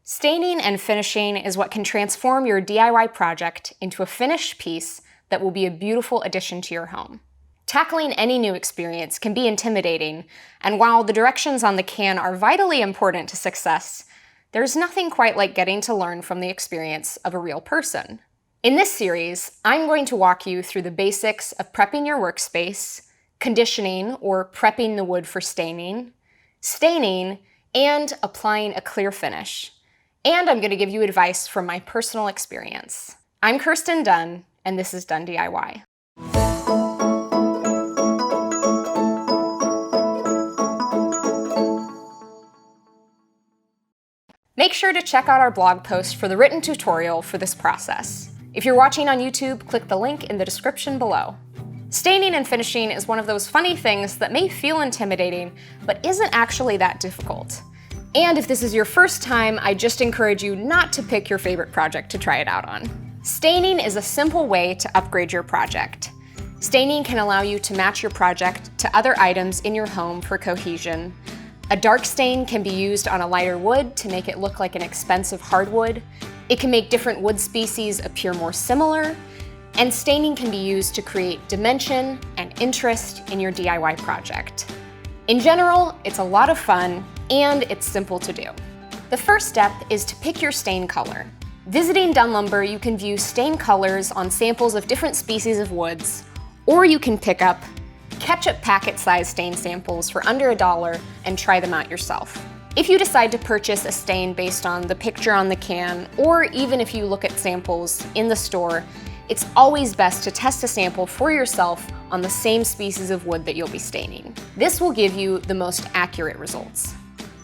Staining and finishing is what can transform your DIY project into a finished piece that will be a beautiful addition to your home. Tackling any new experience can be intimidating, and while the directions on the can are vitally important to success, there's nothing quite like getting to learn from the experience of a real person. In this series, I'm going to walk you through the basics of prepping your workspace, conditioning or prepping the wood for staining, and applying a clear finish. And I'm going to give you advice from my personal experience. I'm Kirsten Dunn, and this is Dunn DIY. Make sure to check out our blog post for the written tutorial for this process. If you're watching on YouTube, click the link in the description below. Staining and finishing is one of those funny things that may feel intimidating, but isn't actually that difficult. And if this is your first time, I just encourage you not to pick your favorite project to try it out on. Staining is a simple way to upgrade your project. Staining can allow you to match your project to other items in your home for cohesion. A dark stain can be used on a lighter wood to make it look like an expensive hardwood. It can make different wood species appear more similar. And staining can be used to create dimension and interest in your DIY project. In general, it's a lot of fun, and it's simple to do. The first step is to pick your stain color. Visiting Dunn Lumber, you can view stain colors on samples of different species of woods, or you can pick up ketchup packet-sized stain samples for under $1 and try them out yourself. If you decide to purchase a stain based on the picture on the can, or even if you look at samples in the store, it's always best to test a sample for yourself on the same species of wood that you'll be staining. This will give you the most accurate results.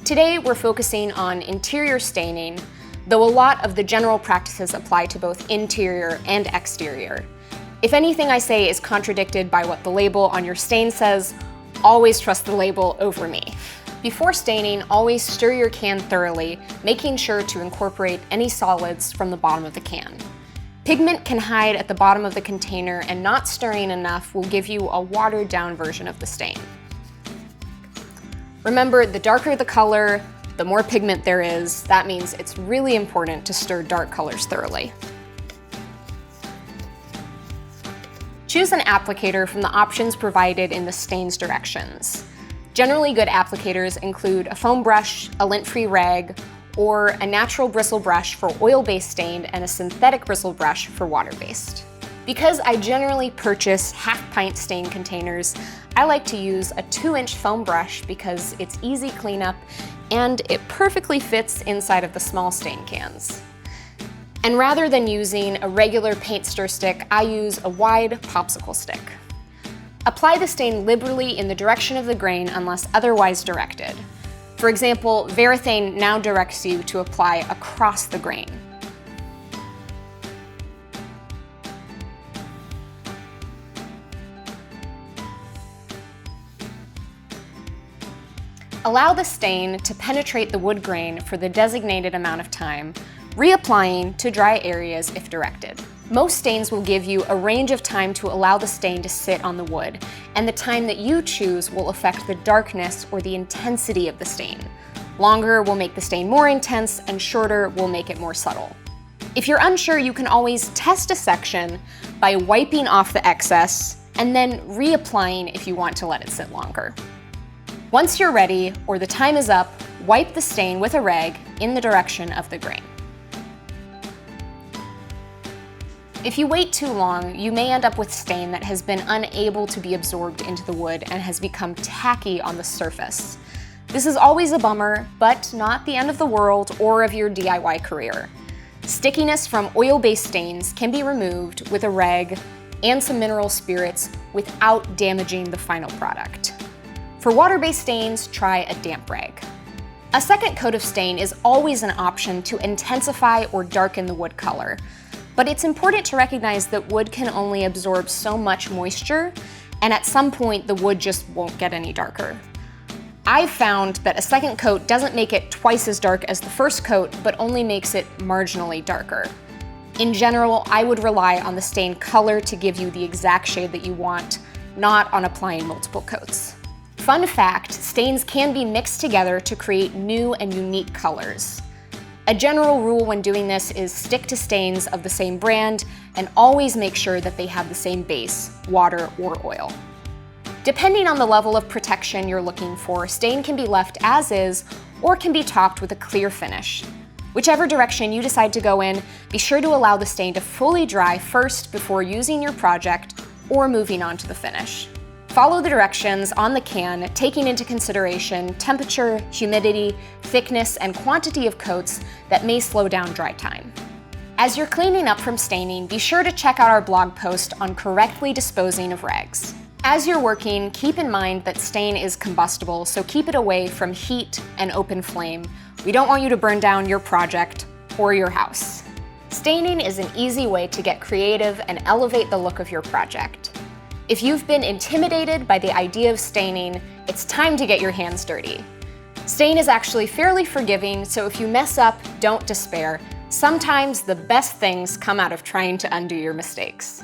Today, we're focusing on interior staining, though a lot of the general practices apply to both interior and exterior. If anything I say is contradicted by what the label on your stain says, always trust the label over me. Before staining, always stir your can thoroughly, making sure to incorporate any solids from the bottom of the can. Pigment can hide at the bottom of the container, and not stirring enough will give you a watered-down version of the stain. Remember, the darker the color, the more pigment there is. That means it's really important to stir dark colors thoroughly. Choose an applicator from the options provided in the stains directions. Generally good applicators include a foam brush, a lint-free rag, or a natural bristle brush for oil-based stained and a synthetic bristle brush for water-based. Because I generally purchase half-pint stain containers, I like to use a 2-inch foam brush because it's easy cleanup and it perfectly fits inside of the small stain cans. And rather than using a regular paint stir stick, I use a wide popsicle stick. Apply the stain liberally in the direction of the grain unless otherwise directed. For example, Varathane now directs you to apply across the grain. Allow the stain to penetrate the wood grain for the designated amount of time, reapplying to dry areas if directed. Most stains will give you a range of time to allow the stain to sit on the wood, and the time that you choose will affect the darkness or the intensity of the stain. Longer will make the stain more intense, and shorter will make it more subtle. If you're unsure, you can always test a section by wiping off the excess and then reapplying if you want to let it sit longer. Once you're ready, or the time is up, wipe the stain with a rag in the direction of the grain. If you wait too long, you may end up with stain that has been unable to be absorbed into the wood and has become tacky on the surface. This is always a bummer, but not the end of the world or of your DIY career. Stickiness from oil-based stains can be removed with a rag and some mineral spirits without damaging the final product. For water-based stains, try a damp rag. A second coat of stain is always an option to intensify or darken the wood color. But it's important to recognize that wood can only absorb so much moisture, and at some point the wood just won't get any darker. I've found that a second coat doesn't make it twice as dark as the first coat, but only makes it marginally darker. In general, I would rely on the stain color to give you the exact shade that you want, not on applying multiple coats. Fun fact, stains can be mixed together to create new and unique colors. A general rule when doing this is stick to stains of the same brand and always make sure that they have the same base, water or oil. Depending on the level of protection you're looking for, stain can be left as is or can be topped with a clear finish. Whichever direction you decide to go in, be sure to allow the stain to fully dry first before using your project or moving on to the finish. Follow the directions on the can, taking into consideration temperature, humidity, thickness, and quantity of coats that may slow down dry time. As you're cleaning up from staining, be sure to check out our blog post on correctly disposing of rags. As you're working, keep in mind that stain is combustible, so keep it away from heat and open flame. We don't want you to burn down your project or your house. Staining is an easy way to get creative and elevate the look of your project. If you've been intimidated by the idea of staining, it's time to get your hands dirty. Stain is actually fairly forgiving, so if you mess up, don't despair. Sometimes the best things come out of trying to undo your mistakes.